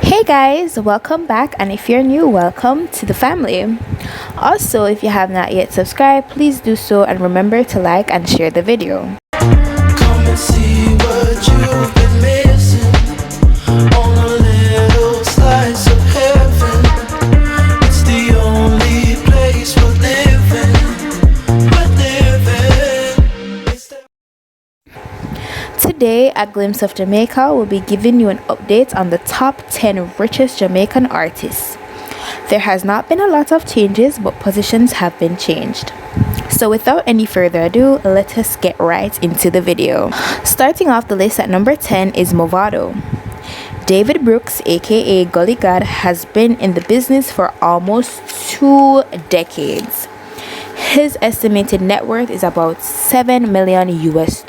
Hey guys, welcome back, and if you're new, welcome to the family. Also, if you have not yet subscribed, please do so, and remember to like and share the video. Come and see what you've been missing on a little slice of heaven. It's the only place we're living. Today, A Glimpse of Jamaica will be giving you an update on the top 10 richest Jamaican artists. There has not been a lot of changes, but positions have been changed. So without any further ado, let us get right into the video. Starting off the list at number 10 is Movado. David Brooks, aka Gully God, has been in the business for almost 2 decades. His estimated net worth is about $7 million US.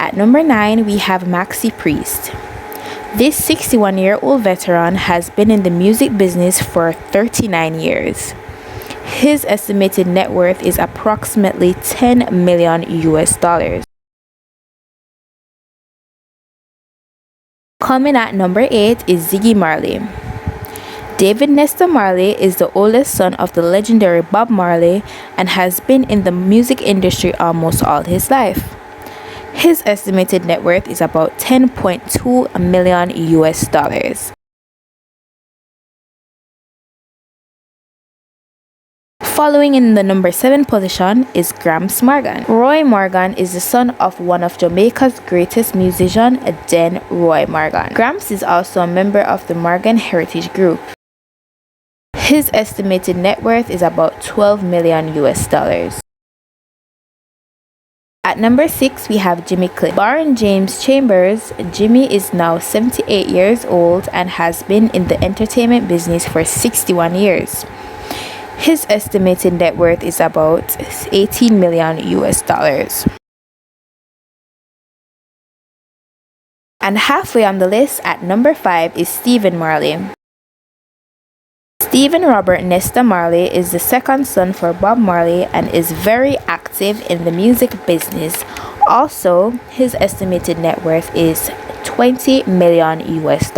At number 9, we have Maxi Priest. This 61-year-old veteran has been in the music business for 39 years. His estimated net worth is approximately $10 million US. Coming at number 8 is Ziggy Marley. David Nestor Marley is the oldest son of the legendary Bob Marley and has been in the music industry almost all his life. His estimated net worth is about $10.2 million US. Following in the number 7 position is Gramps Morgan. Roy Morgan is the son of one of Jamaica's greatest musicians, Den Roy Morgan. Gramps is also a member of the Morgan Heritage Group. His estimated net worth is about $12 million US. At number 6, we have Jimmy Cliff. Born James Chambers, Jimmy is now 78 years old and has been in the entertainment business for 61 years. His estimated net worth is about $18 million US. And halfway on the list at number 5 is Stephen Marley. Stephen Robert Nestor Marley is the second son for Bob Marley and is very active in the music business. Also, his estimated net worth is $20 million US.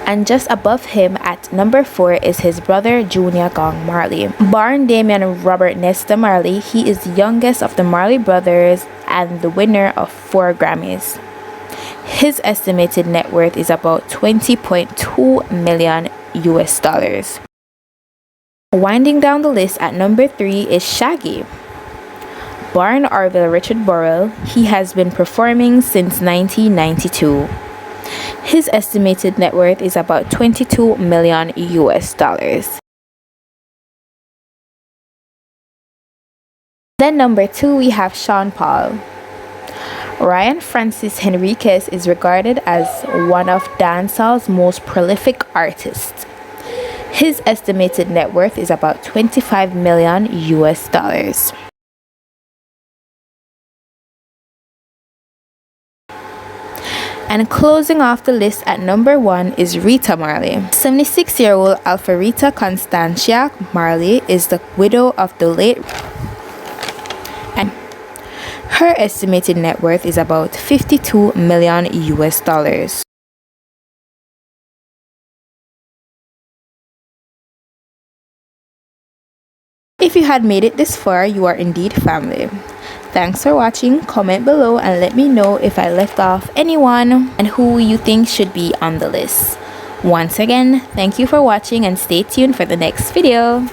And just above him at number 4 is his brother Junior Gong Marley. Born Damian Robert Nestor Marley, he is the youngest of the Marley brothers and the winner of 4 Grammys. His estimated net worth is about $20.2 million US. Winding down the list at number 3 is Shaggy. Born Orville Richard Burrell, he has been performing since 1992. His estimated net worth is about $22 million US. Then number 2, we have Sean Paul. Ryan Francis Henriquez is regarded as one of dancehall's most prolific artists. His estimated net worth is about $25 million US. And closing off the list at number 1 is Rita Marley. 76-year-old Alpharita Constantia Marley is the widow of the late, and her estimated net worth is about $52 million US. If you had made it this far, you are indeed family. Thanks for watching. Comment below and let me know if I left off anyone and who you think should be on the list. Once again, thank you for watching and stay tuned for the next video.